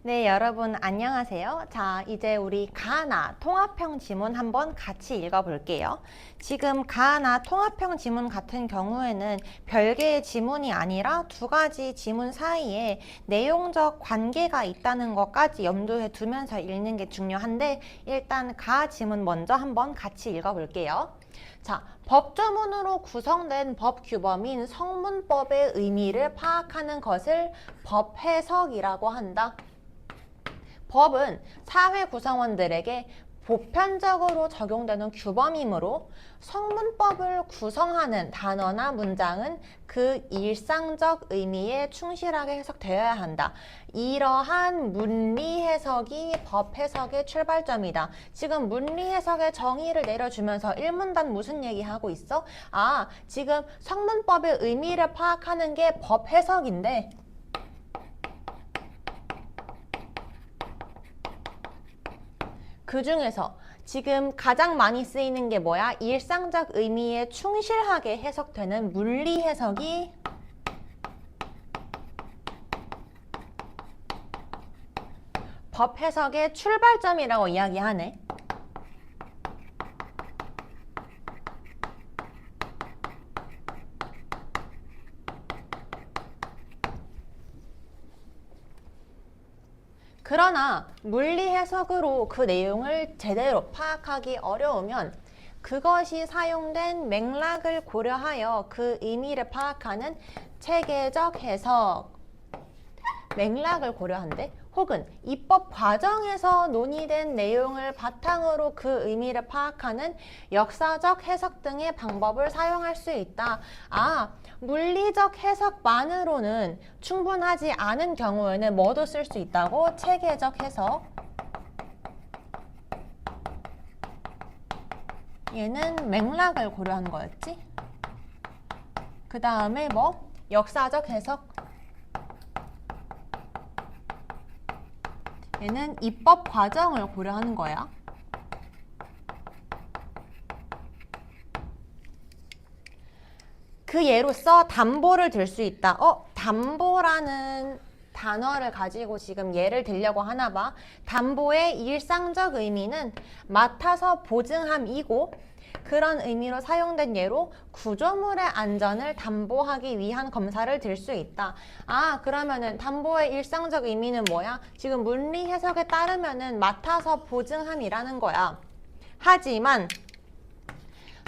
네, 여러분 안녕하세요. 자, 이제 우리 가나 통합형 지문 한번 같이 읽어볼게요. 지금 가나 통합형 지문 같은 경우에는 별개의 지문이 아니라 두 가지 지문 사이에 내용적 관계가 있다는 것까지 염두에 두면서 읽는 게 중요한데 일단 가 지문 먼저 한번 같이 읽어볼게요. 자, 법조문으로 구성된 법규범인 성문법의 의미를 파악하는 것을 법해석이라고 한다. 법은 사회 구성원들에게 보편적으로 적용되는 규범이므로 성문법을 구성하는 단어나 문장은 그 일상적 의미에 충실하게 해석되어야 한다. 이러한 문리 해석이 법 해석의 출발점이다. 지금 문리 해석의 정의를 내려주면서 1문단 무슨 얘기하고 있어? 아, 지금 성문법의 의미를 파악하는 게 법 해석인데 그 중에서 지금 가장 많이 쓰이는 게 뭐야? 일상적 의미에 충실하게 해석되는 문리 해석이 법 해석의 출발점이라고 이야기하네. 그러나 물리 해석으로 그 내용을 제대로 파악하기 어려우면 그것이 사용된 맥락을 고려하여 그 의미를 파악하는 체계적 해석, 맥락을 고려한대. 혹은 입법 과정에서 논의된 내용을 바탕으로 그 의미를 파악하는 역사적 해석 등의 방법을 사용할 수 있다. 아, 물리적 해석만으로는 충분하지 않은 경우에는 뭐도 쓸 수 있다고? 체계적 해석. 얘는 맥락을 고려한 거였지. 그 다음에 뭐? 역사적 해석. 얘는 입법 과정을 고려하는 거야. 그 예로서 담보를 들 수 있다. 담보라는 단어를 가지고 지금 예를 들려고 하나 봐. 담보의 일상적 의미는 맡아서 보증함이고 그런 의미로 사용된 예로 구조물의 안전을 담보하기 위한 검사를 들 수 있다. 아, 그러면은 담보의 일상적 의미는 뭐야? 지금 문리 해석에 따르면은 맡아서 보증함이라는 거야. 하지만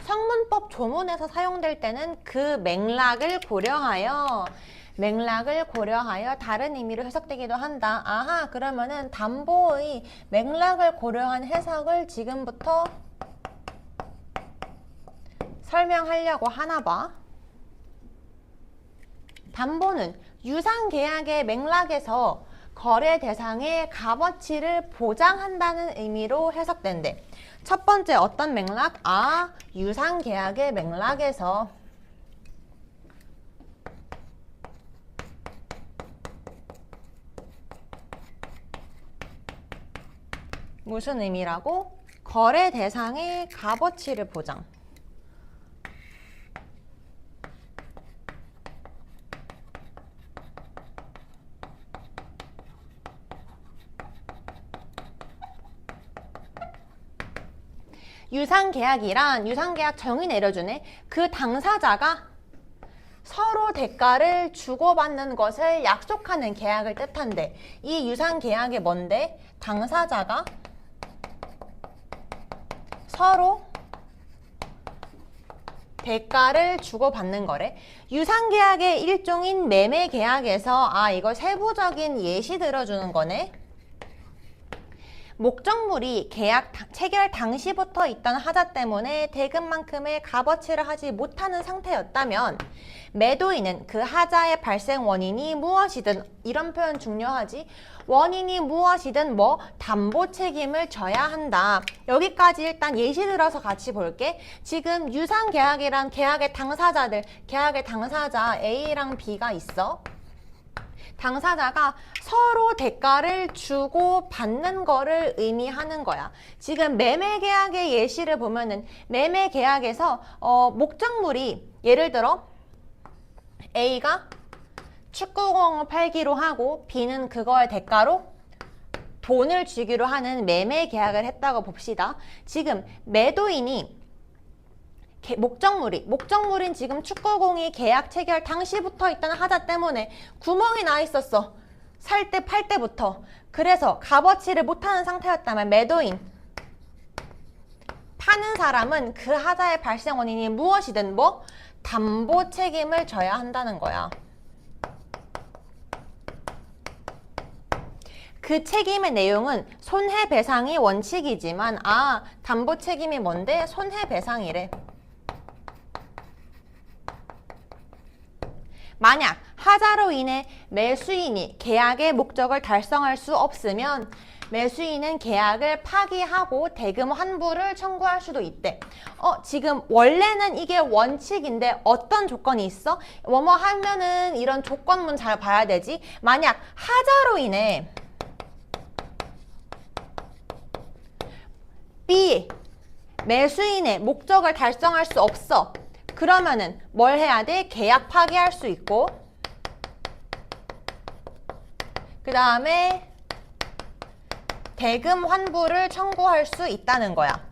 성문법 조문에서 사용될 때는 그 맥락을 고려하여 다른 의미로 해석되기도 한다. 아하, 그러면은 담보의 맥락을 고려한 해석을 지금부터 설명하려고 하나 봐. 담보는 유상계약의 맥락에서 거래 대상의 값어치를 보장한다는 의미로 해석된대. 첫 번째 어떤 맥락? 아, 유상계약의 맥락에서 무슨 의미라고? 거래 대상의 값어치를 보장. 유상계약 정의 내려주네. 그 당사자가 서로 대가를 주고받는 것을 약속하는 계약을 뜻한대. 이 유상계약이 뭔데? 당사자가 서로 대가를 주고받는 거래. 유상계약의 일종인 매매계약에서 이거 세부적인 예시 들어주는 거네. 목적물이 계약 체결 당시부터 있던 하자 때문에 대금만큼의 값어치를 하지 못하는 상태였다면 매도인은 그 하자의 발생 원인이 무엇이든, 이런 표현 중요하지, 원인이 무엇이든 담보 책임을 져야 한다. 여기까지 일단 예시 들어서 같이 볼게. 지금 유상계약이란 계약의 당사자 A랑 B가 있어. 당사자가 서로 대가를 주고 받는 거를 의미하는 거야. 지금 매매계약의 예시를 보면은 매매계약에서 목적물이 예를 들어 A가 축구공을 팔기로 하고 B는 그거의 대가로 돈을 주기로 하는 매매 계약을 했다고 봅시다. 지금 매도인이 목적물인 지금 축구공이 계약 체결 당시부터 있던 하자 때문에 구멍이 나 있었어. 살 때 팔 때부터. 그래서 값어치를 못하는 상태였다면 매도인, 파는 사람은 그 하자의 발생 원인이 무엇이든 담보 책임을 져야 한다는 거야. 그 책임의 내용은 손해배상이 원칙이지만 담보 책임이 뭔데? 손해배상이래. 만약 하자로 인해 매수인이 계약의 목적을 달성할 수 없으면 매수인은 계약을 파기하고 대금 환불을 청구할 수도 있대. 지금 원래는 이게 원칙인데 어떤 조건이 있어? 뭐뭐 하면은 이런 조건문 잘 봐야 되지. 만약 하자로 인해 B, 매수인의 목적을 달성할 수 없어. 그러면은 뭘 해야 돼? 계약 파기할 수 있고, 그 다음에 대금 환불을 청구할 수 있다는 거야.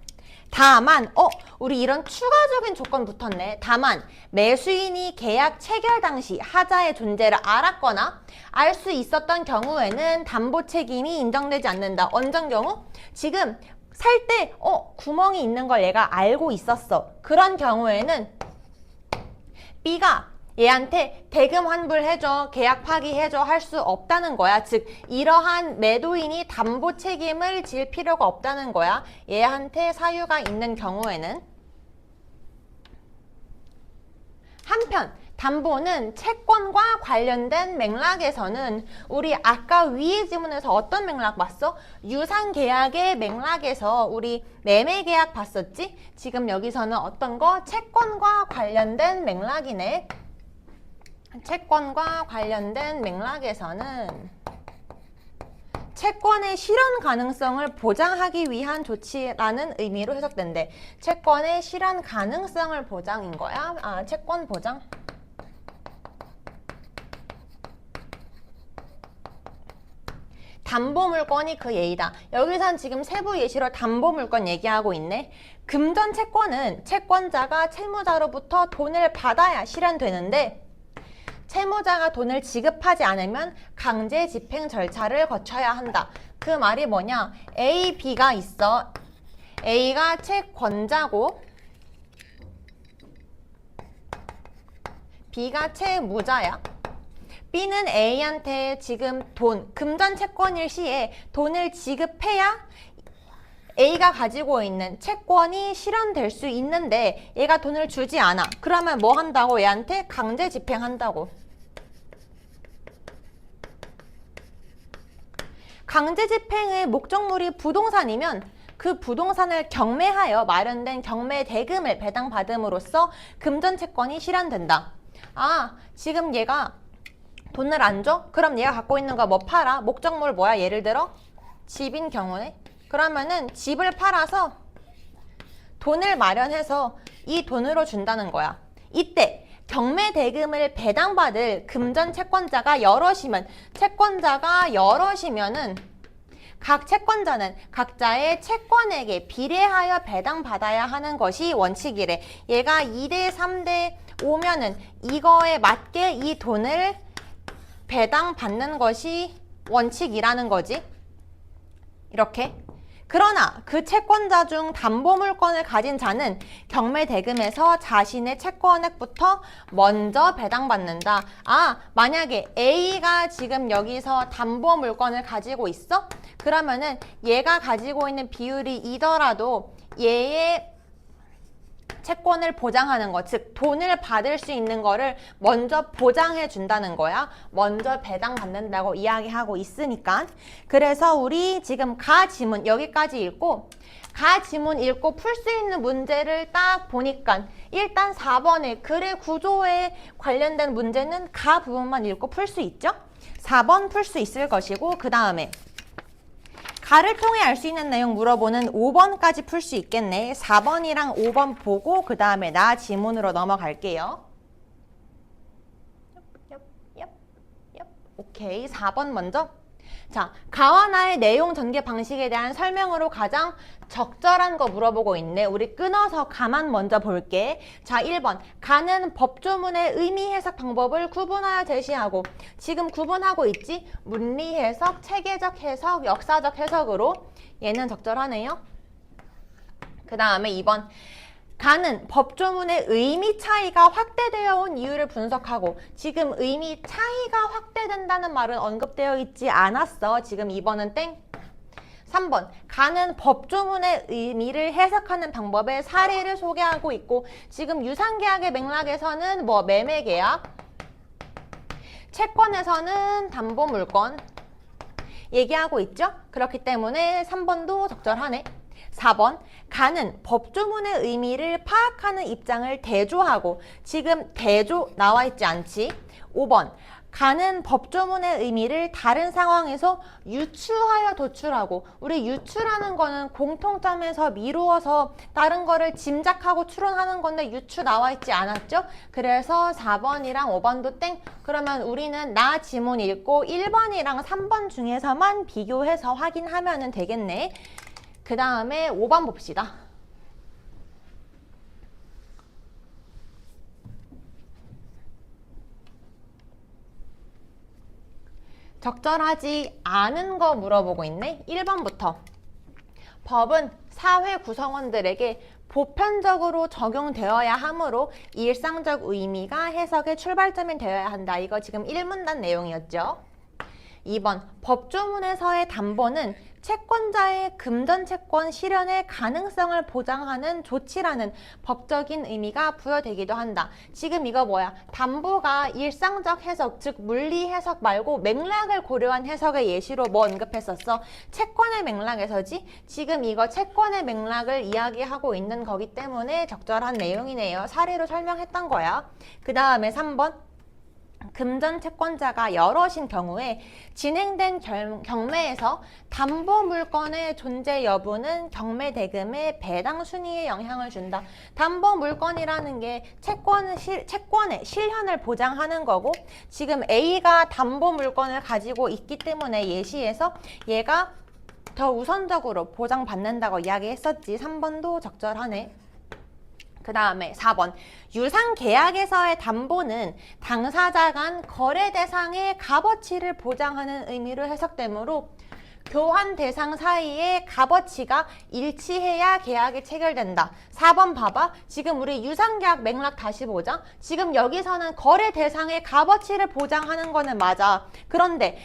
다만 우리 이런 추가적인 조건 붙었네. 다만 매수인이 계약 체결 당시 하자의 존재를 알았거나 알 수 있었던 경우에는 담보 책임이 인정되지 않는다. 어떤 경우? 지금 살 때 구멍이 있는 걸 얘가 알고 있었어. 그런 경우에는 B가 얘한테 대금 환불해줘, 계약 파기해줘 할 수 없다는 거야. 즉 이러한 매도인이 담보 책임을 질 필요가 없다는 거야. 얘한테 사유가 있는 경우에는. 한편 담보는 채권과 관련된 맥락에서는 우리 아까 위의 지문에서 어떤 맥락 봤어? 유상계약의 맥락에서 우리 매매계약 봤었지? 지금 여기서는 어떤 거? 채권과 관련된 맥락이네. 채권과 관련된 맥락에서는 채권의 실현 가능성을 보장하기 위한 조치라는 의미로 해석된대. 채권의 실현 가능성을 보장인 거야. 채권 보장. 담보물건이 그 예이다. 여기선 지금 세부 예시로 담보물건 얘기하고 있네. 금전 채권은 채권자가 채무자로부터 돈을 받아야 실현되는데 채무자가 돈을 지급하지 않으면 강제 집행 절차를 거쳐야 한다. 그 말이 뭐냐? A, B가 있어. A가 채권자고 B가 채무자야. B는 A한테 지금 금전 채권일 시에 돈을 지급해야 A가 가지고 있는 채권이 실현될 수 있는데 얘가 돈을 주지 않아. 그러면 뭐 한다고? 얘한테 강제 집행한다고. 강제 집행의 목적물이 부동산이면 그 부동산을 경매하여 마련된 경매 대금을 배당받음으로써 금전 채권이 실현된다. 지금 얘가 돈을 안 줘? 그럼 얘가 갖고 있는 거 뭐 팔아? 목적물 뭐야? 예를 들어 집인 경우네. 그러면은 집을 팔아서 돈을 마련해서 이 돈으로 준다는 거야. 이때 경매 대금을 배당받을 금전 채권자가 여럿이면은 각 채권자는 각자의 채권액에 비례하여 배당받아야 하는 것이 원칙이래. 얘가 2대 3대 5면은 이거에 맞게 이 돈을 배당받는 것이 원칙이라는 거지. 이렇게. 그러나 그 채권자 중 담보물건을 가진 자는 경매 대금에서 자신의 채권액부터 먼저 배당받는다. 만약에 A가 지금 여기서 담보물건을 가지고 있어? 그러면은 얘가 가지고 있는 비율이 이더라도 얘의 채권을 보장하는 것, 즉 돈을 받을 수 있는 거를 먼저 보장해 준다는 거야. 먼저 배당받는다고 이야기하고 있으니까. 그래서 우리 지금 가 지문 여기까지 읽고 가 지문 읽고 풀 수 있는 문제를 딱 보니까 일단 4번의 글의 구조에 관련된 문제는 가 부분만 읽고 풀 수 있죠? 4번 풀 수 있을 것이고 그 다음에 가를 통해 알 수 있는 내용 물어보는 5번까지 풀 수 있겠네. 4번이랑 5번 보고 그 다음에 나 지문으로 넘어갈게요. 오케이. 4번 먼저. 자, 가와 나의 내용 전개 방식에 대한 설명으로 가장 적절한 거 물어보고 있네. 우리 끊어서 가만 먼저 볼게. 자, 1번. 가는 법조문의 의미 해석 방법을 구분하여 제시하고. 지금 구분하고 있지? 문리 해석, 체계적 해석, 역사적 해석으로. 얘는 적절하네요. 그 다음에 2번. 가는 법조문의 의미 차이가 확대되어 온 이유를 분석하고. 지금 의미 차이가 확대된다는 말은 언급되어 있지 않았어. 지금 2번은 땡. 3번. 가는 법조문의 의미를 해석하는 방법의 사례를 소개하고 있고, 지금 유상계약의 맥락에서는 뭐 매매계약, 채권에서는 담보물건 얘기하고 있죠? 그렇기 때문에 3번도 적절하네. 4번. 가는 법조문의 의미를 파악하는 입장을 대조하고. 지금 대조 나와 있지 않지? 5번. 가는 법조문의 의미를 다른 상황에서 유추하여 도출하고. 우리 유추라는 거는 공통점에서 미루어서 다른 거를 짐작하고 추론하는 건데 유추 나와 있지 않았죠? 그래서 4번이랑 5번도 땡. 그러면 우리는 나 지문 읽고 1번이랑 3번 중에서만 비교해서 확인하면 되겠네. 그 다음에 5번 봅시다. 적절하지 않은 거 물어보고 있네. 1번부터. 법은 사회 구성원들에게 보편적으로 적용되어야 하므로 일상적 의미가 해석의 출발점이 되어야 한다. 이거 지금 1문단 내용이었죠. 2번. 법조문에서의 담보는 채권자의 금전채권 실현의 가능성을 보장하는 조치라는 법적인 의미가 부여되기도 한다. 지금 이거 뭐야? 담보가 일상적 해석, 즉 물리 해석 말고 맥락을 고려한 해석의 예시로 뭐 언급했었어? 채권의 맥락에서지? 지금 이거 채권의 맥락을 이야기하고 있는 거기 때문에 적절한 내용이네요. 사례로 설명했던 거야. 그 다음에 3번. 금전 채권자가 여럿인 경우에 진행된 경매에서 담보 물건의 존재 여부는 경매 대금의 배당 순위에 영향을 준다. 담보 물건이라는 게 채권의 실현을 보장하는 거고, 지금 A가 담보 물건을 가지고 있기 때문에 예시에서 얘가 더 우선적으로 보장받는다고 이야기했었지. 3번도 적절하네. 그 다음에 4번. 유상계약에서의 담보는 당사자 간 거래 대상의 값어치를 보장하는 의미로 해석되므로 교환 대상 사이의 값어치가 일치해야 계약이 체결된다. 4번 봐봐. 지금 우리 유상계약 맥락 다시 보자. 지금 여기서는 거래 대상의 값어치를 보장하는 거는 맞아. 그런데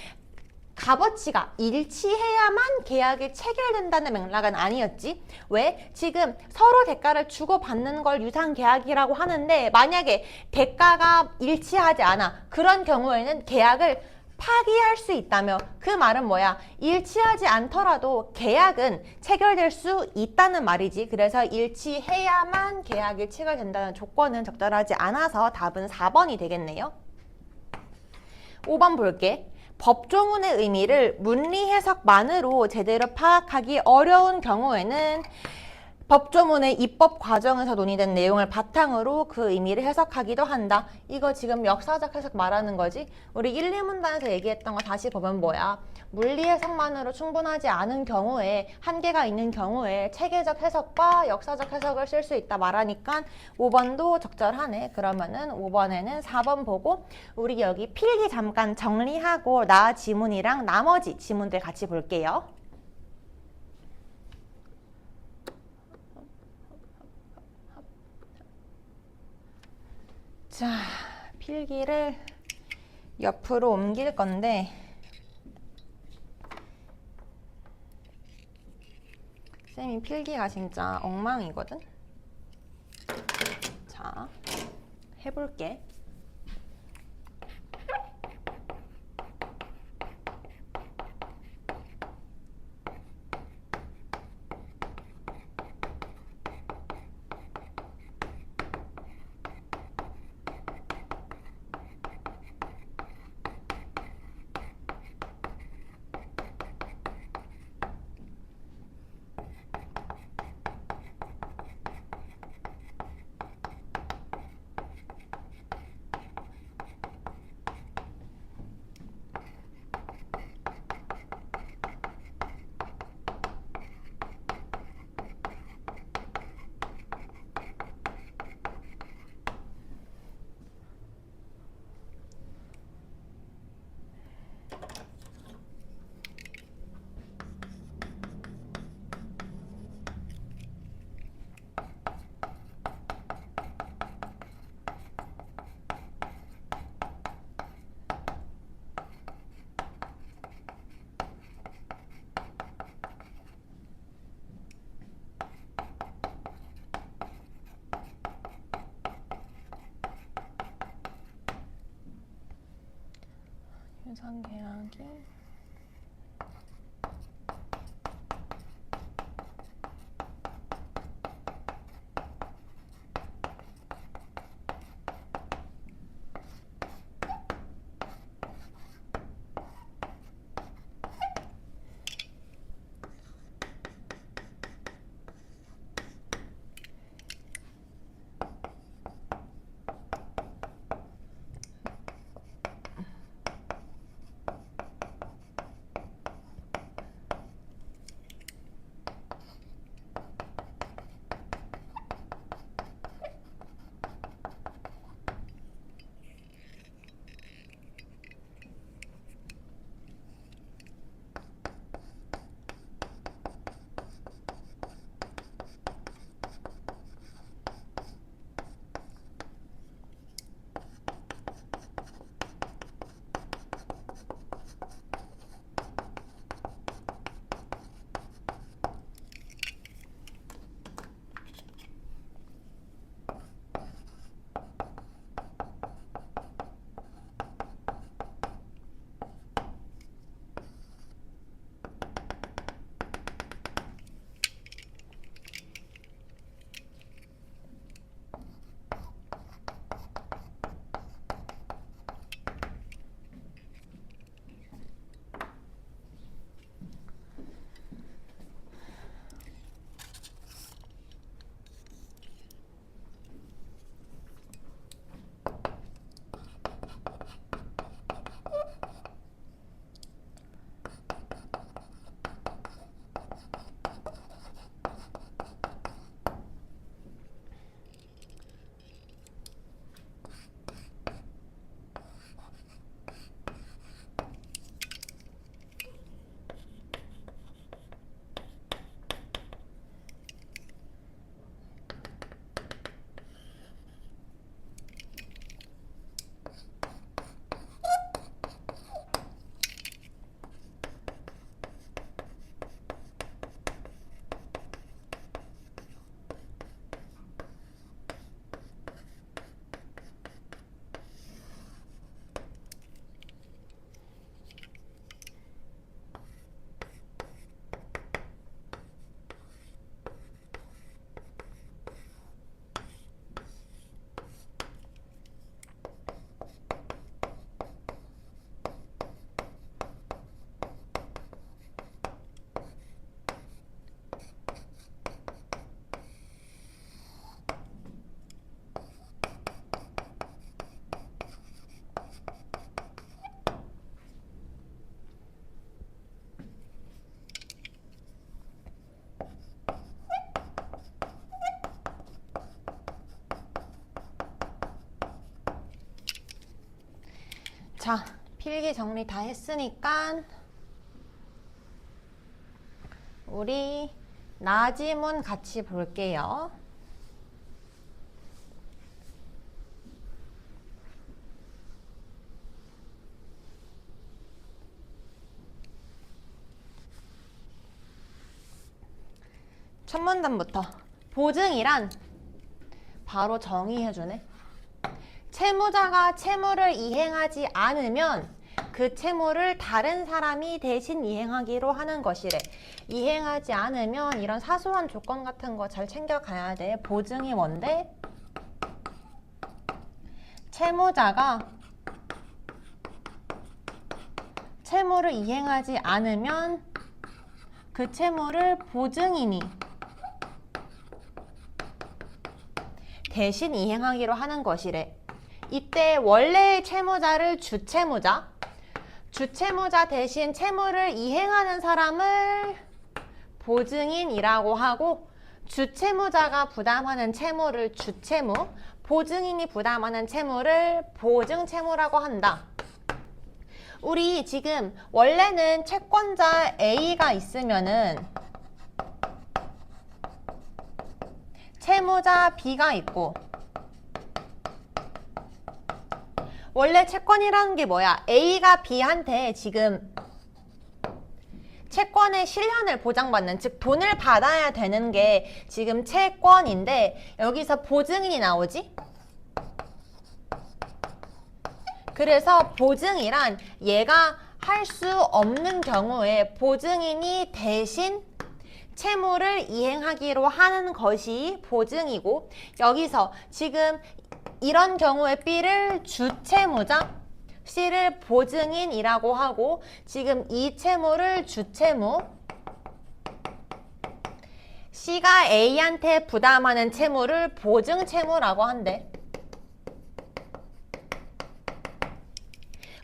값어치가 일치해야만 계약이 체결된다는 맥락은 아니었지. 왜? 지금 서로 대가를 주고받는 걸 유상계약이라고 하는데 만약에 대가가 일치하지 않아. 그런 경우에는 계약을 파기할 수 있다며. 그 말은 뭐야? 일치하지 않더라도 계약은 체결될 수 있다는 말이지. 그래서 일치해야만 계약이 체결된다는 조건은 적절하지 않아서 답은 4번이 되겠네요. 5번 볼게. 법조문의 의미를 문리 해석만으로 제대로 파악하기 어려운 경우에는 법조문의 입법 과정에서 논의된 내용을 바탕으로 그 의미를 해석하기도 한다. 이거 지금 역사적 해석 말하는 거지? 우리 1, 2문단에서 얘기했던 거 다시 보면 뭐야? 물리 해석만으로 충분하지 않은 경우에, 한계가 있는 경우에 체계적 해석과 역사적 해석을 쓸 수 있다 말하니까 5번도 적절하네. 그러면은 5번에는 4번 보고 우리 여기 필기 잠깐 정리하고 나 지문이랑 나머지 지문들 같이 볼게요. 자, 필기를 옆으로 옮길 건데 쌤이 필기가 진짜 엉망이거든? 자, 해볼게. 유상계약이 자, 필기 정리 다 했으니까 우리 나지문 같이 볼게요. 첫 문단부터 보증이란 바로 정의해주네. 채무자가 채무를 이행하지 않으면 그 채무를 다른 사람이 대신 이행하기로 하는 것이래. 이행하지 않으면 이런 사소한 조건 같은 거 잘 챙겨가야 돼. 보증이 뭔데? 채무자가 채무를 이행하지 않으면 그 채무를 보증인이 대신 이행하기로 하는 것이래. 이때 원래의 채무자를 주채무자, 주채무자 대신 채무를 이행하는 사람을 보증인이라고 하고, 주채무자가 부담하는 채무를 주채무, 보증인이 부담하는 채무를 보증채무라고 한다. 우리 지금 원래는 채권자 A가 있으면은 채무자 B가 있고, 원래 채권이라는 게 뭐야? A가 B한테 지금 채권의 실현을 보장받는, 즉 돈을 받아야 되는 게 지금 채권인데 여기서 보증인이 나오지? 그래서 보증이란 얘가 할 수 없는 경우에 보증인이 대신 채무를 이행하기로 하는 것이 보증이고, 여기서 지금 이런 경우에 B를 주채무자, C를 보증인이라고 하고, 지금 이 채무를 주채무, C가 A한테 부담하는 채무를 보증채무라고 한대.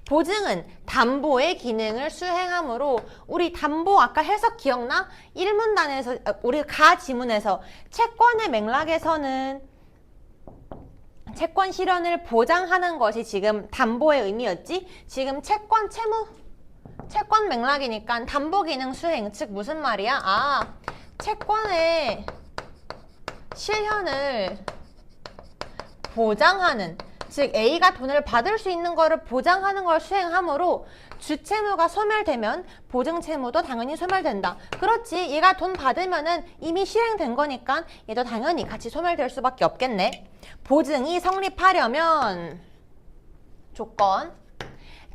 보증은 담보의 기능을 수행하므로, 우리 담보 아까 해석 기억나? 1문단에서 우리 가 지문에서 채권의 맥락에서는 채권 실현을 보장하는 것이 지금 담보의 의미였지? 지금 채권 채무, 채권 맥락이니까 담보 기능 수행, 즉 무슨 말이야? 아, 채권의 실현을 보장하는, 즉 A가 돈을 받을 수 있는 거를 보장하는 걸 수행하므로 주채무가 소멸되면 보증채무도 당연히 소멸된다. 그렇지, 얘가 돈 받으면은 이미 실행된 거니까 얘도 당연히 같이 소멸될 수밖에 없겠네. 보증이 성립하려면 조건,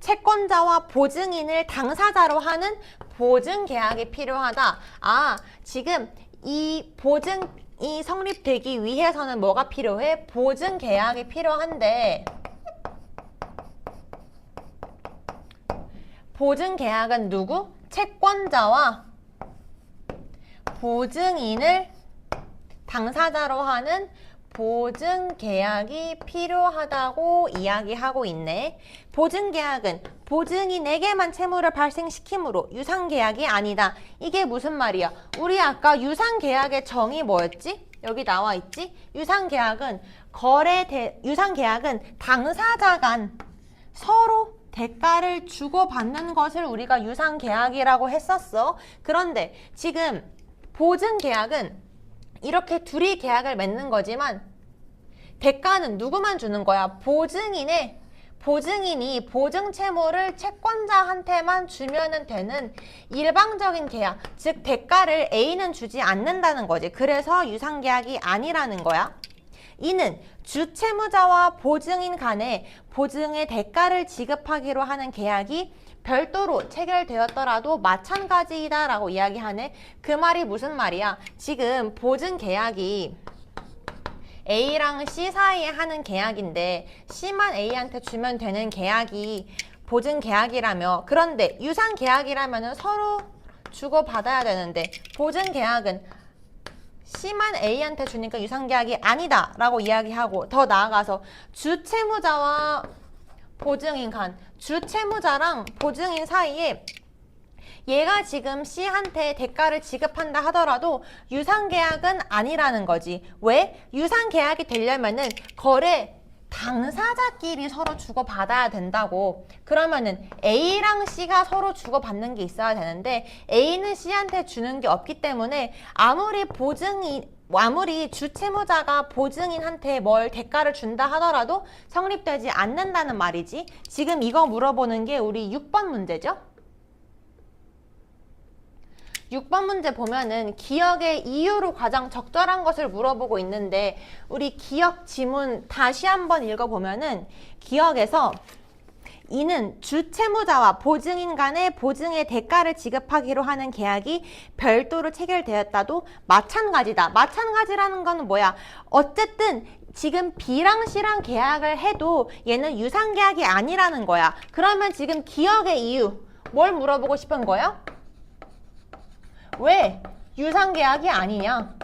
채권자와 보증인을 당사자로 하는 보증계약이 필요하다. 아, 지금 이 보증이 성립되기 위해서는 뭐가 필요해? 보증계약이 필요한데, 보증계약은 누구? 채권자와 보증인을 당사자로 하는 보증계약이 필요하다고 이야기하고 있네. 보증계약은 보증인에게만 채무를 발생시키므로 유상계약이 아니다. 이게 무슨 말이야? 우리 아까 유상계약의 정의 뭐였지? 여기 나와 있지? 유상계약은 유상계약은 당사자 간 서로 대가를 주고받는 것을 우리가 유상계약이라고 했었어. 그런데 지금 보증계약은 이렇게 둘이 계약을 맺는 거지만 대가는 누구만 주는 거야? 보증인이 보증채무를 채권자한테만 주면 되는 일방적인 계약, 즉 대가를 A는 주지 않는다는 거지. 그래서 유상계약이 아니라는 거야. 이는 주채무자와 보증인 간에 보증의 대가를 지급하기로 하는 계약이 별도로 체결되었더라도 마찬가지이다라고 이야기하네. 그 말이 무슨 말이야? 지금 보증계약이 A랑 C 사이에 하는 계약인데 C만 A한테 주면 되는 계약이 보증계약이라며, 그런데 유상계약이라면 서로 주고받아야 되는데 보증계약은 C만 A한테 주니까 유상계약이 아니다 라고 이야기하고, 더 나아가서 주채무자와 보증인 간, 주채무자랑 보증인 사이에 얘가 지금 C한테 대가를 지급한다 하더라도 유상계약은 아니라는 거지. 왜? 유상계약이 되려면은 거래 당사자끼리 서로 주고받아야 된다고. 그러면은 A랑 C가 서로 주고받는 게 있어야 되는데 A는 C한테 주는 게 없기 때문에 아무리 주채무자가 보증인한테 뭘 대가를 준다 하더라도 성립되지 않는다는 말이지. 지금 이거 물어보는 게 우리 6번 문제죠? 6번 문제 보면은 기억의 이유로 가장 적절한 것을 물어보고 있는데, 우리 기억 지문 다시 한번 읽어보면은 기억에서 이는 주채무자와 보증인 간의 보증의 대가를 지급하기로 하는 계약이 별도로 체결되었다도 마찬가지다. 마찬가지라는 건 뭐야? 어쨌든 지금 B랑 C랑 계약을 해도 얘는 유상계약이 아니라는 거야. 그러면 지금 기억의 이유, 뭘 물어보고 싶은 거야? 왜 유상계약이 아니냐?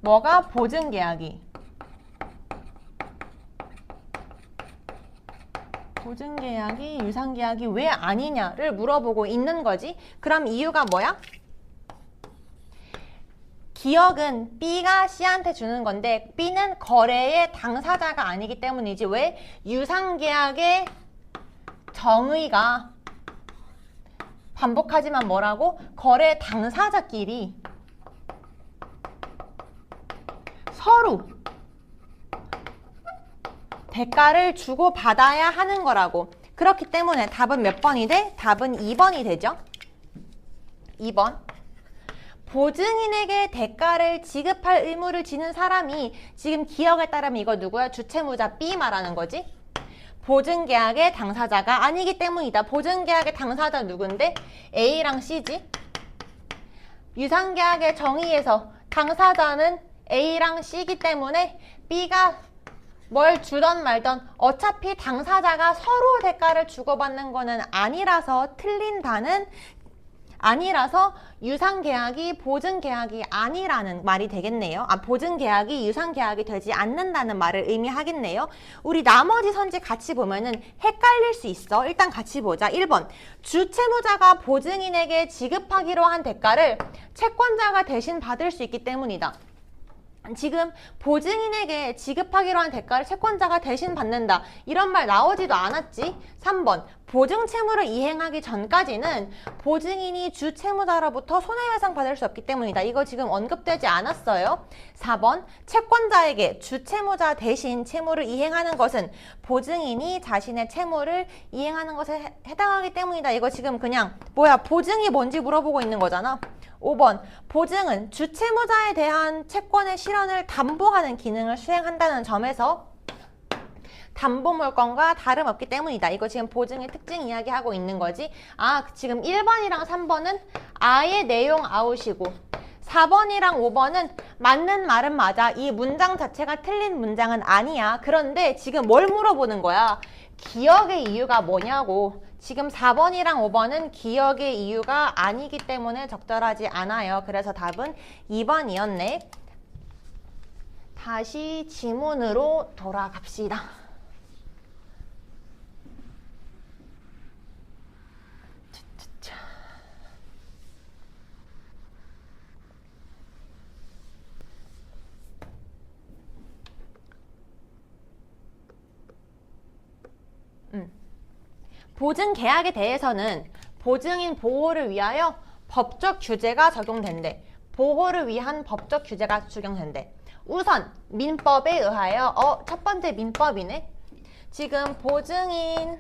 뭐가 보증계약이? 보증계약이 유상계약이 왜 아니냐를 물어보고 있는 거지. 그럼 이유가 뭐야? 기억은 B가 C한테 주는 건데 B는 거래의 당사자가 아니기 때문이지. 왜? 유상계약의 정의가 반복하지만 뭐라고? 거래 당사자끼리 서로 대가를 주고받아야 하는 거라고. 그렇기 때문에 답은 몇 번이 돼? 답은 2번이 되죠. 2번. 보증인에게 대가를 지급할 의무를 지는 사람이 지금 기억에 따르면 이거 누구야? 주채무자 B 말하는 거지? 보증계약의 당사자가 아니기 때문이다. 보증계약의 당사자 누군데? A랑 C지? 유상계약의 정의에서 당사자는 A랑 C이기 때문에 B가 뭘 주던 말던 어차피 당사자가 서로 대가를 주고받는 거는 아니라서 유상계약이 보증계약이 아니라는 말이 되겠네요. 보증계약이 유상계약이 되지 않는다는 말을 의미하겠네요. 우리 나머지 선지 같이 보면은 헷갈릴 수 있어. 일단 같이 보자. 1번. 주채무자가 보증인에게 지급하기로 한 대가를 채권자가 대신 받을 수 있기 때문이다. 지금 보증인에게 지급하기로 한 대가를 채권자가 대신 받는다. 이런 말 나오지도 않았지. 3번. 보증채무를 이행하기 전까지는 보증인이 주채무자로부터 손해배상 받을 수 없기 때문이다. 이거 지금 언급되지 않았어요. 4번. 채권자에게 주채무자 대신 채무를 이행하는 것은 보증인이 자신의 채무를 이행하는 것에 해당하기 때문이다. 이거 지금 그냥 보증이 뭔지 물어보고 있는 거잖아. 5번. 보증은 주채무자에 대한 채권의 실현을 담보하는 기능을 수행한다는 점에서 담보물건과 다름없기 때문이다. 이거 지금 보증의 특징 이야기하고 있는 거지. 지금 1번이랑 3번은 아예 내용 아웃이고 4번이랑 5번은 맞는 말은 맞아. 이 문장 자체가 틀린 문장은 아니야. 그런데 지금 뭘 물어보는 거야? 기억의 이유가 뭐냐고. 지금 4번이랑 5번은 기억의 이유가 아니기 때문에 적절하지 않아요. 그래서 답은 2번이었네. 다시 지문으로 돌아갑시다. 보증계약에 대해서는 보증인 보호를 위하여 법적 규제가 적용된대. 보호를 위한 법적 규제가 적용된대. 우선 민법에 의하여 첫 번째 민법이네. 지금 보증인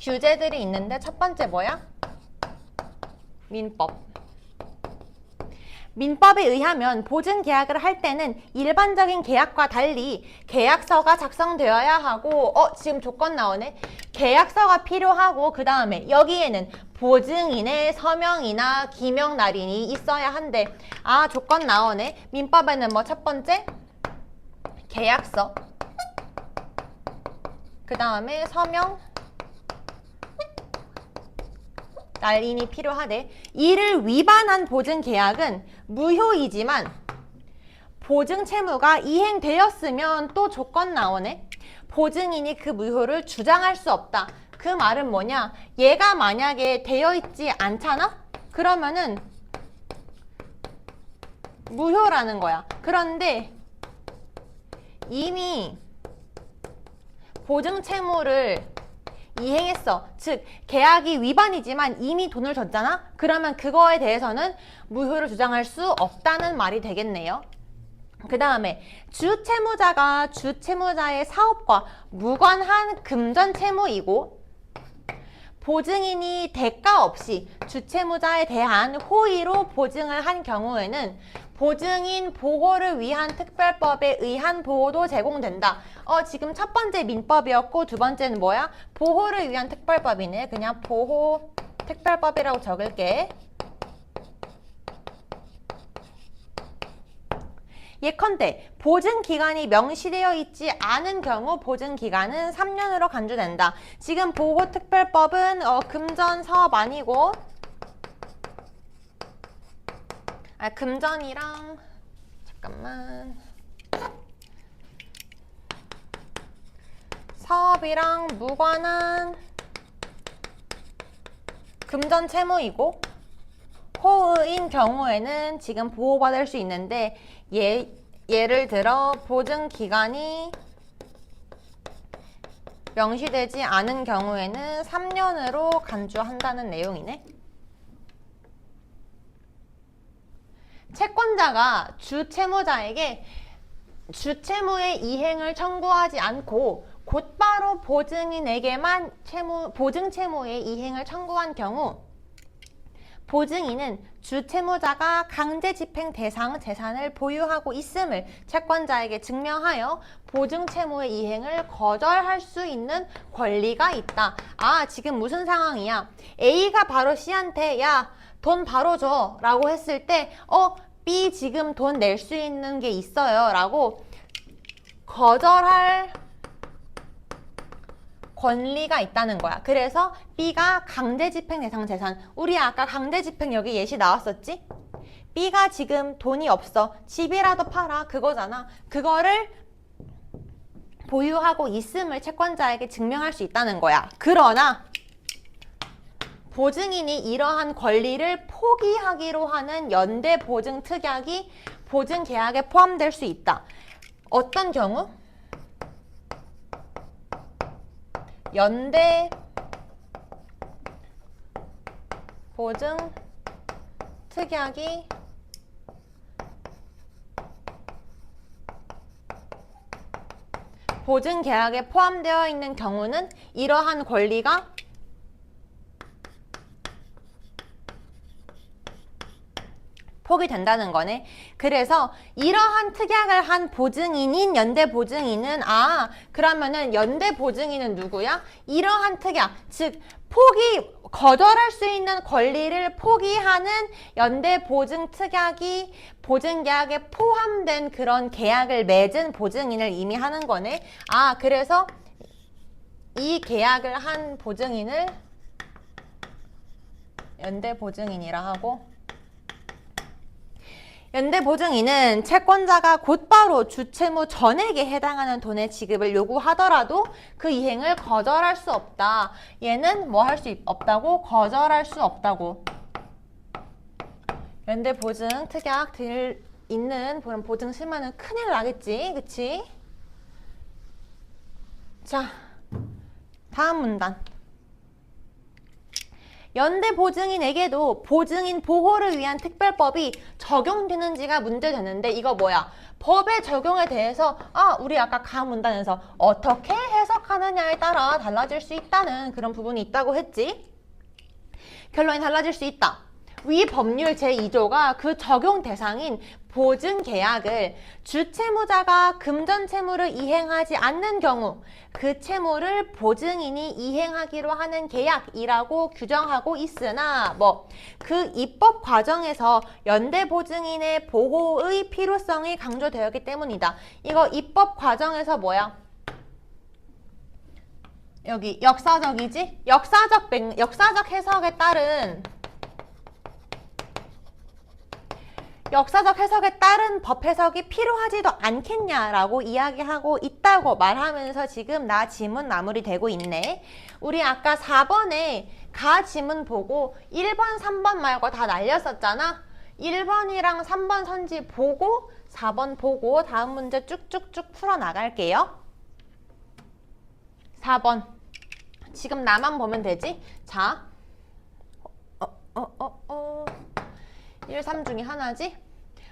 규제들이 있는데 첫 번째 뭐야? 민법. 민법에 의하면 보증계약을 할 때는 일반적인 계약과 달리 계약서가 작성되어야 하고 지금 조건 나오네. 계약서가 필요하고 그 다음에 여기에는 보증인의 서명이나 기명 날인이 있어야 한대. 조건 나오네. 민법에는 첫 번째 계약서, 그 다음에 서명, 날인이 필요하대. 이를 위반한 보증계약은 무효이지만 보증채무가 이행되었으면 또 조건 나오네. 보증인이 그 무효를 주장할 수 없다. 그 말은 뭐냐? 얘가 만약에 되어 있지 않잖아? 그러면은 무효라는 거야. 그런데 이미 보증채무를 이행했어. 즉 계약이 위반이지만 이미 돈을 줬잖아? 그러면 그거에 대해서는 무효를 주장할 수 없다는 말이 되겠네요. 그 다음에 주채무자가 주채무자의 사업과 무관한 금전채무이고 보증인이 대가 없이 주채무자에 대한 호의로 보증을 한 경우에는 보증인 보호를 위한 특별법에 의한 보호도 제공된다. 지금 첫 번째 민법이었고 두 번째는 뭐야? 보호를 위한 특별법이네. 그냥 보호 특별법이라고 적을게. 예컨대 보증기간이 명시되어 있지 않은 경우 보증기간은 3년으로 간주된다. 지금 보호특별법은 금전 사업 아니고 금전이랑 잠깐만 사업이랑 무관한 금전 채무이고 호의인 경우에는 지금 보호받을 수 있는데 예를 들어 보증기간이 명시되지 않은 경우에는 3년으로 간주한다는 내용이네. 채권자가 주채무자에게 주채무의 이행을 청구하지 않고 곧바로 보증인에게만 보증채무의 이행을 청구한 경우 보증인은 주채무자가 강제집행 대상 재산을 보유하고 있음을 채권자에게 증명하여 보증채무의 이행을 거절할 수 있는 권리가 있다. 아, 지금 무슨 상황이야? A가 바로 C한테 야, 돈 바로 줘 라고 했을 때 B 지금 돈 낼 수 있는 게 있어요 라고 거절할 권리가 있다는 거야. 그래서 B가 강제집행 대상 재산, 우리 아까 강제집행 여기 예시 나왔었지? B가 지금 돈이 없어. 집이라도 팔아. 그거잖아. 그거를 보유하고 있음을 채권자에게 증명할 수 있다는 거야. 그러나 보증인이 이러한 권리를 포기하기로 하는 연대보증특약이 보증계약에 포함될 수 있다. 어떤 경우? 연대 보증 특약이 보증 계약에 포함되어 있는 경우는 이러한 권리가 포기된다는 거네. 그래서 이러한 특약을 한 보증인인 연대보증인은 그러면은 연대보증인은 누구야? 이러한 특약, 즉 거절할 수 있는 권리를 포기하는 연대보증특약이 보증계약에 포함된 그런 계약을 맺은 보증인을 의미하는 거네. 그래서 이 계약을 한 보증인을 연대보증인이라 하고, 연대보증인은 채권자가 곧바로 주채무 전액에 해당하는 돈의 지급을 요구하더라도 그 이행을 거절할 수 없다. 얘는 뭐 할 수 없다고? 거절할 수 없다고. 연대보증 특약 있는 그런 보증 실무는 큰일 나겠지, 그치? 자, 다음 문단. 연대보증인에게도 보증인 보호를 위한 특별법이 적용되는지가 문제되는데, 이거 뭐야? 법의 적용에 대해서 우리 아까 가 문단에서 어떻게 해석하느냐에 따라 달라질 수 있다는 그런 부분이 있다고 했지. 결론이 달라질 수 있다. 위 법률 제2조가 그 적용 대상인 보증계약을 주채무자가 금전 채무를 이행하지 않는 경우 그 채무를 보증인이 이행하기로 하는 계약이라고 규정하고 있으나 그 입법 과정에서 연대보증인의 보호의 필요성이 강조되었기 때문이다. 이거 입법 과정에서 뭐야? 여기 역사적이지? 역사적 해석에 따른 법 해석이 필요하지도 않겠냐라고 이야기하고 있다고 말하면서 지금 나 지문 마무리되고 있네. 우리 아까 4번에 가 지문 보고 1번, 3번 말고 다 날렸었잖아. 1번이랑 3번 선지 보고 4번 보고 다음 문제 쭉쭉쭉 풀어나갈게요. 4번. 지금 나만 보면 되지? 자. 1, 3 중에 하나지?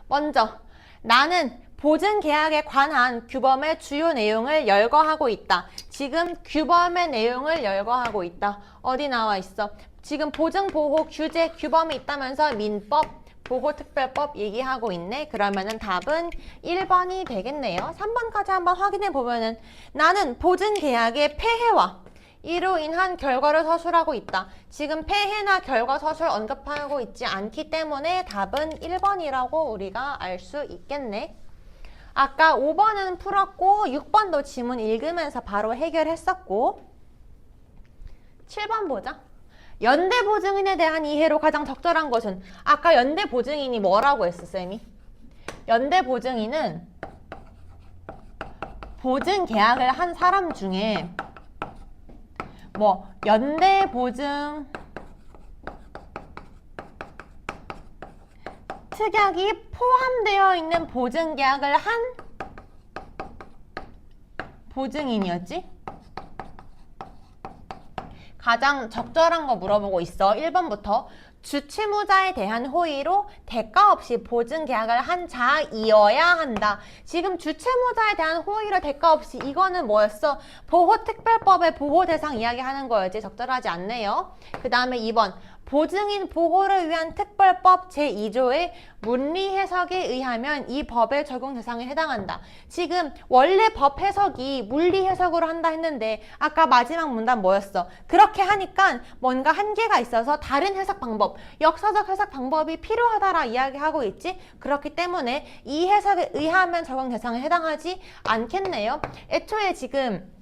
먼저 나는 보증계약에 관한 규범의 주요 내용을 열거하고 있다. 지금 규범의 내용을 열거하고 있다. 어디 나와 있어? 지금 보증보호 규제 규범이 있다면서 민법, 보호특별법 얘기하고 있네. 그러면은 답은 1번이 되겠네요. 3번까지 한번 확인해 보면은 나는 보증계약의 폐해와 이로 인한 결과를 서술하고 있다. 지금 폐해나 결과 서술 언급하고 있지 않기 때문에 답은 1번이라고 우리가 알 수 있겠네. 아까 5번은 풀었고 6번도 지문 읽으면서 바로 해결했었고 7번 보자. 연대보증인에 대한 이해로 가장 적절한 것은 아까 연대보증인이 뭐라고 했어, 쌤이? 연대보증인은 보증계약을 한 사람 중에 연대보증 특약이 포함되어 있는 보증계약을 한 보증인이었지? 가장 적절한 거 물어보고 있어. 1번부터 주채무자에 대한 호의로 대가 없이 보증계약을 한 자이어야 한다. 지금 주채무자에 대한 호의로 대가 없이 이거는 뭐였어? 보호특별법의 보호대상 이야기하는 거였지. 적절하지 않네요. 그 다음에 2번 보증인 보호를 위한 특별법 제2조의 문리 해석에 의하면 이 법의 적용 대상에 해당한다. 지금 원래 법 해석이 물리 해석으로 한다 했는데 아까 마지막 문단 뭐였어? 그렇게 하니까 뭔가 한계가 있어서 다른 해석 방법, 역사적 해석 방법이 필요하다라 이야기하고 있지? 그렇기 때문에 이 해석에 의하면 적용 대상에 해당하지 않겠네요. 애초에 지금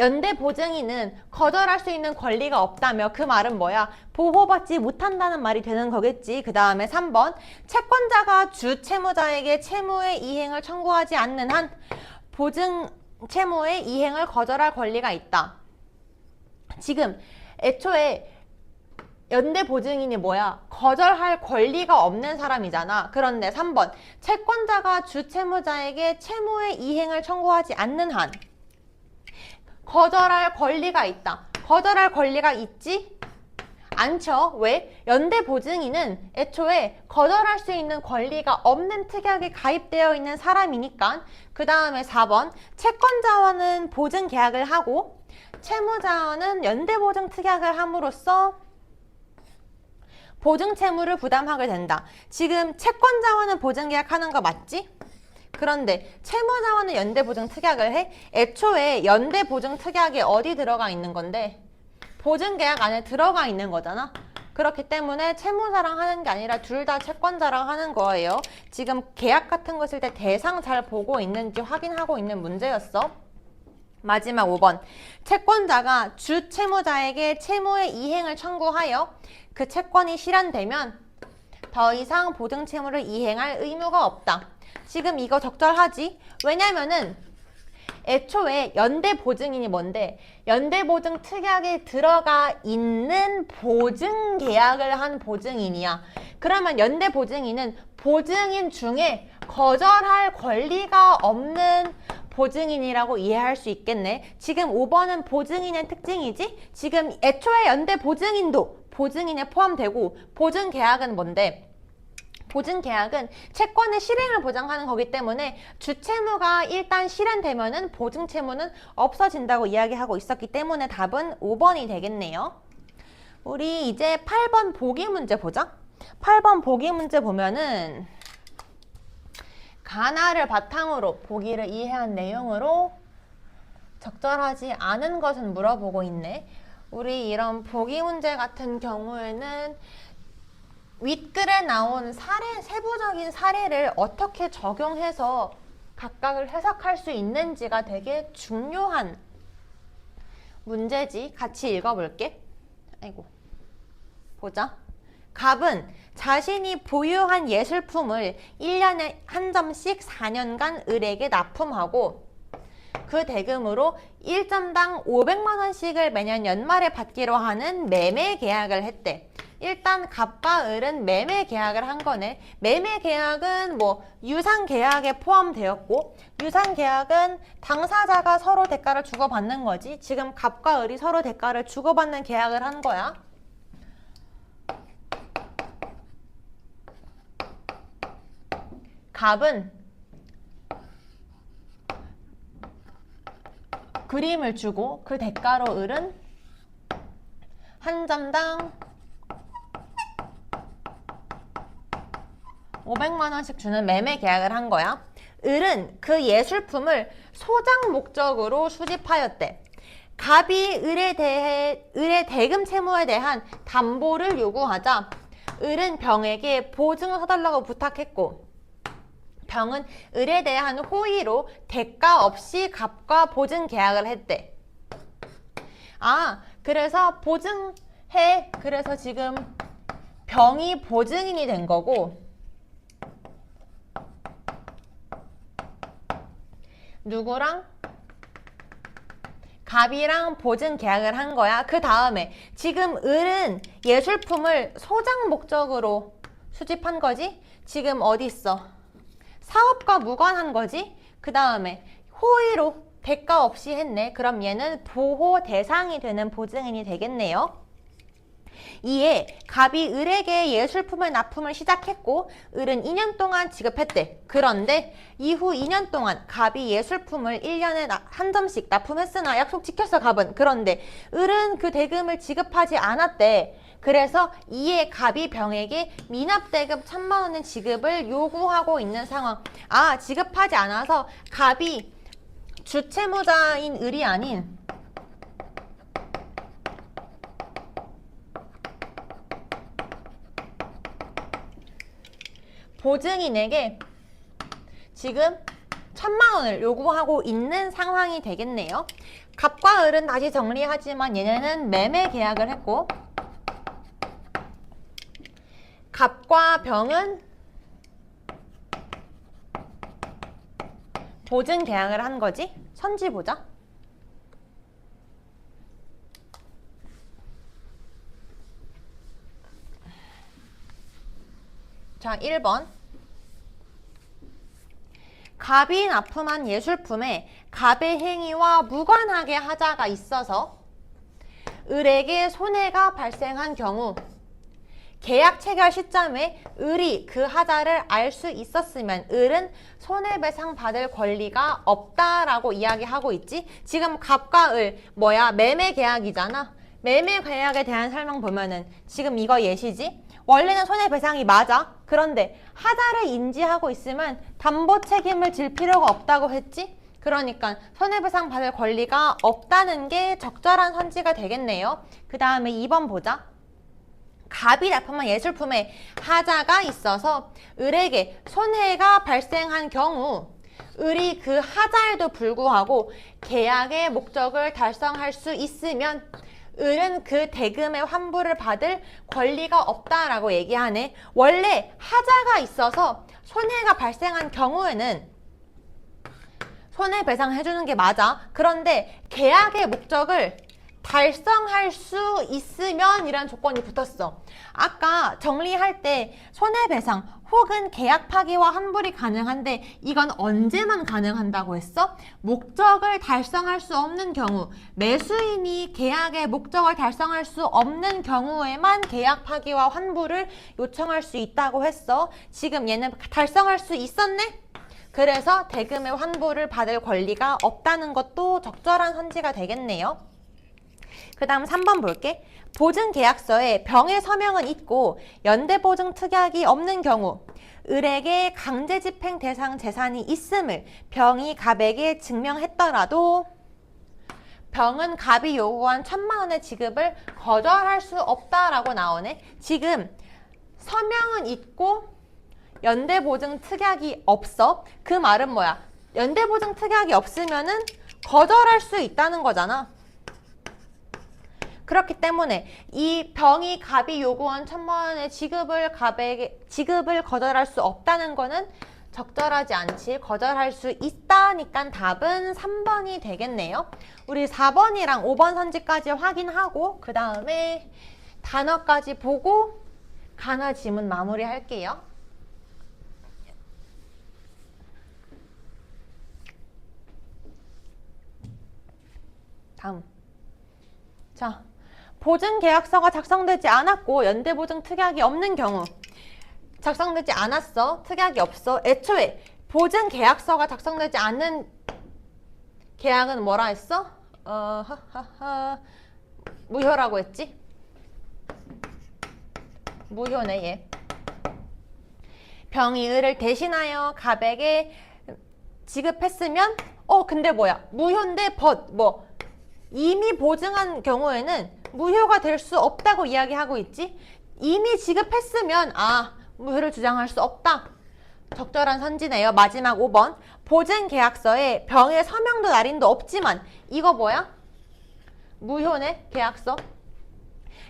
연대 보증인은 거절할 수 있는 권리가 없다며 그 말은 뭐야? 보호받지 못한다는 말이 되는 거겠지. 그 다음에 3번 채권자가 주 채무자에게 채무의 이행을 청구하지 않는 한 보증 채무의 이행을 거절할 권리가 있다. 지금 애초에 연대 보증인이 뭐야? 거절할 권리가 없는 사람이잖아. 그런데 3번 채권자가 주 채무자에게 채무의 이행을 청구하지 않는 한 거절할 권리가 있다. 거절할 권리가 있지? 않죠. 왜? 연대 보증인은 애초에 거절할 수 있는 권리가 없는 특약에 가입되어 있는 사람이니까. 그 다음에 4번 채권자와는 보증 계약을 하고 채무자와는 연대 보증 특약을 함으로써 보증 채무를 부담하게 된다. 지금 채권자와는 보증 계약하는 거 맞지? 그런데 채무자와는 연대보증 특약을 해? 애초에 연대보증 특약에 어디 들어가 있는 건데? 보증계약 안에 들어가 있는 거잖아. 그렇기 때문에 채무자랑 하는 게 아니라 둘 다 채권자랑 하는 거예요. 지금 계약 같은 거 쓸 때 대상 잘 보고 있는지 확인하고 있는 문제였어. 마지막 5번 채권자가 주 채무자에게 채무의 이행을 청구하여 그 채권이 실현되면 더 이상 보증 채무를 이행할 의무가 없다. 지금 이거 적절하지? 왜냐면은 애초에 연대보증인이 뭔데? 연대보증 특약에 들어가 있는 보증계약을 한 보증인이야. 그러면 연대보증인은 보증인 중에 거절할 권리가 없는 보증인이라고 이해할 수 있겠네. 지금 5번은 보증인의 특징이지? 지금 애초에 연대보증인도 보증인에 포함되고 보증계약은 뭔데? 보증계약은 채권의 실행을 보장하는 거기 때문에 주채무가 일단 실현되면은 보증채무는 없어진다고 이야기하고 있었기 때문에 답은 5번이 되겠네요. 우리 이제 8번 보기 문제 보자. 8번 보기 문제 보면은 가나를 바탕으로 보기를 이해한 내용으로 적절하지 않은 것은 물어보고 있네. 우리 이런 보기 문제 같은 경우에는 윗글에 나온 사례, 세부적인 사례를 어떻게 적용해서 각각을 해석할 수 있는지가 되게 중요한 문제지. 같이 읽어볼게. 아이고. 보자. 갑은 자신이 보유한 예술품을 1년에 한 점씩 4년간 을에게 납품하고 그 대금으로 1점당 500만 원씩을 매년 연말에 받기로 하는 매매 계약을 했대. 일단 갑과 을은 매매 계약을 한 거네. 매매 계약은 뭐 유상 계약에 포함되었고 유상 계약은 당사자가 서로 대가를 주고받는 거지. 지금 갑과 을이 서로 대가를 주고받는 계약을 한 거야. 갑은 그림을 주고 그 대가로 을은 한 점당 500만 원씩 주는 매매 계약을 한 거야. 을은 그 예술품을 소장 목적으로 수집하였대. 갑이 을의 대금 채무에 대한 담보를 요구하자 을은 병에게 보증을 서달라고 부탁했고 병은 을에 대한 호의로 대가 없이 갑과 보증 계약을 했대. 아, 그래서 보증해. 그래서 지금 병이 보증인이 된 거고 누구랑? 갑이랑 보증 계약을 한 거야. 그 다음에 지금 을은 예술품을 소장 목적으로 수집한 거지? 지금 어디 있어? 사업과 무관한 거지? 그 다음에 호의로 대가 없이 했네. 그럼 얘는 보호 대상이 되는 보증인이 되겠네요. 이에 갑이 을에게 예술품을 납품을 시작했고 을은 2년 동안 지급했대. 그런데 이후 2년 동안 갑이 예술품을 1년에 한 점씩 납품했으나 약속 지켰어 갑은. 그런데 을은 그 대금을 지급하지 않았대. 그래서 이에 갑이 병에게 미납대금 1,000만 원의 지급을 요구하고 있는 상황. 아, 지급하지 않아서 갑이 주채무자인 을이 아닌 보증인에게 지금 1,000만 원을 요구하고 있는 상황이 되겠네요. 갑과 을은 다시 정리하지만 얘네는 매매 계약을 했고 갑과 병은 보증 계약을 한 거지. 선지 보자. 자, 1번. 갑이 납품한 예술품에 갑의 행위와 무관하게 하자가 있어서 을에게 손해가 발생한 경우 계약 체결 시점에 을이 그 하자를 알 수 있었으면 을은 손해배상 받을 권리가 없다라고 이야기하고 있지. 지금 갑과 을 뭐야? 매매 계약이잖아. 매매 계약에 대한 설명 보면은 지금 이거 예시지? 원래는 손해배상이 맞아. 그런데 하자를 인지하고 있으면 담보 책임을 질 필요가 없다고 했지? 그러니까 손해배상 받을 권리가 없다는 게 적절한 선지가 되겠네요. 그 다음에 2번 보자. 갑이 납품한 예술품에 하자가 있어서 을에게 손해가 발생한 경우 을이 그 하자에도 불구하고 계약의 목적을 달성할 수 있으면 을은 그 대금의 환불을 받을 권리가 없다라고 얘기하네. 원래 하자가 있어서 손해가 발생한 경우에는 손해배상해주는 게 맞아. 그런데 계약의 목적을 달성할 수 있으면 이란 조건이 붙었어. 아까 정리할 때 손해배상 혹은 계약 파기와 환불이 가능한데 이건 언제만 가능한다고 했어? 목적을 달성할 수 없는 경우, 매수인이 계약의 목적을 달성할 수 없는 경우에만 계약 파기와 환불을 요청할 수 있다고 했어. 지금 얘는 달성할 수 있었네? 그래서 대금의 환불을 받을 권리가 없다는 것도 적절한 선지가 되겠네요. 그 다음 3번 볼게. 보증계약서에 병의 서명은 있고 연대보증 특약이 없는 경우 을에게 강제집행 대상 재산이 있음을 병이 갑에게 증명했더라도 병은 갑이 요구한 1,000만 원의 지급을 거절할 수 없다라고 나오네. 지금 서명은 있고 연대보증 특약이 없어. 그 말은 뭐야? 연대보증 특약이 없으면은 거절할 수 있다는 거잖아. 그렇기 때문에 이 병이 갑이 요구한 1,000만 원의 지급을 거절할 수 없다는 거는 적절하지 않지. 거절할 수 있다니까 답은 3번이 되겠네요. 우리 4번이랑 5번 선지까지 확인하고 그 다음에 단어까지 보고 가나 지문 마무리 할게요. 다음. 자, 보증계약서가 작성되지 않았고 연대보증 특약이 없는 경우 작성되지 않았어. 특약이 없어. 애초에 보증계약서가 작성되지 않는 계약은 뭐라 했어? 무효라고 했지? 무효네 얘. 병이 을을 대신하여 갑에게 지급했으면 근데 뭐야? 무효인데 이미 보증한 경우에는 무효가 될 수 없다고 이야기하고 있지? 이미 지급했으면 무효를 주장할 수 없다. 적절한 선지네요. 마지막 5번. 보증계약서에 병의 서명도 날인도 없지만 이거 뭐야? 무효네 계약서.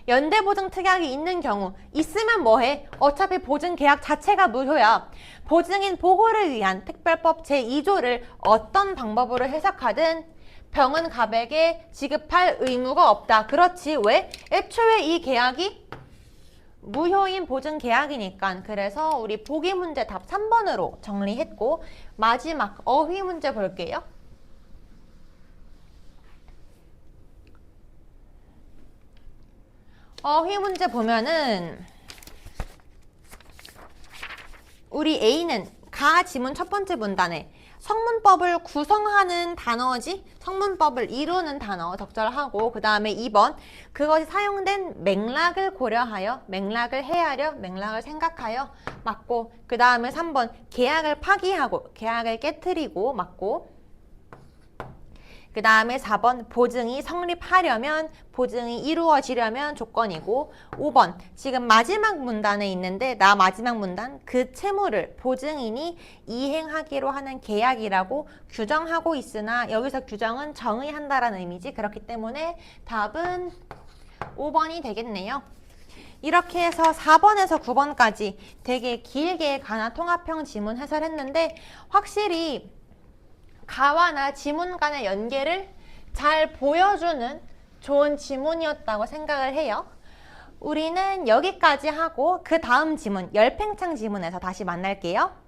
연대보증 특약이 있는 경우 있으면 뭐해? 어차피 보증계약 자체가 무효야. 보증인 보호를 위한 특별법 제2조를 어떤 방법으로 해석하든 병은 갑에게 지급할 의무가 없다. 그렇지. 왜? 애초에 이 계약이 무효인 보증 계약이니까. 그래서 우리 보기 문제 답 3번으로 정리했고 마지막 어휘 문제 볼게요. 휘 문제 보면은 우리 A는 가 지문 첫 번째 문단에 성문법을 구성하는 단어지, 성문법을 이루는 단어 적절하고, 그 다음에 2번 그것이 사용된 맥락을 고려하여, 맥락을 헤아려, 맥락을 생각하여 맞고, 그 다음에 3번 계약을 파기하고, 계약을 깨트리고 맞고, 그 다음에 4번 보증이 성립하려면, 보증이 이루어지려면 조건이고, 5번 지금 마지막 문단에 있는데 마지막 문단 그 채무를 보증인이 이행하기로 하는 계약이라고 규정하고 있으나 여기서 규정은 정의한다라는 의미지. 그렇기 때문에 답은 5번이 되겠네요. 이렇게 해서 4번에서 9번까지 되게 길게 가나 통합형 지문 해설했는데 확실히 가와나 지문 간의 연계를 잘 보여주는 좋은 지문이었다고 생각을 해요. 우리는 여기까지 하고 그 다음 지문, 열팽창 지문에서 다시 만날게요.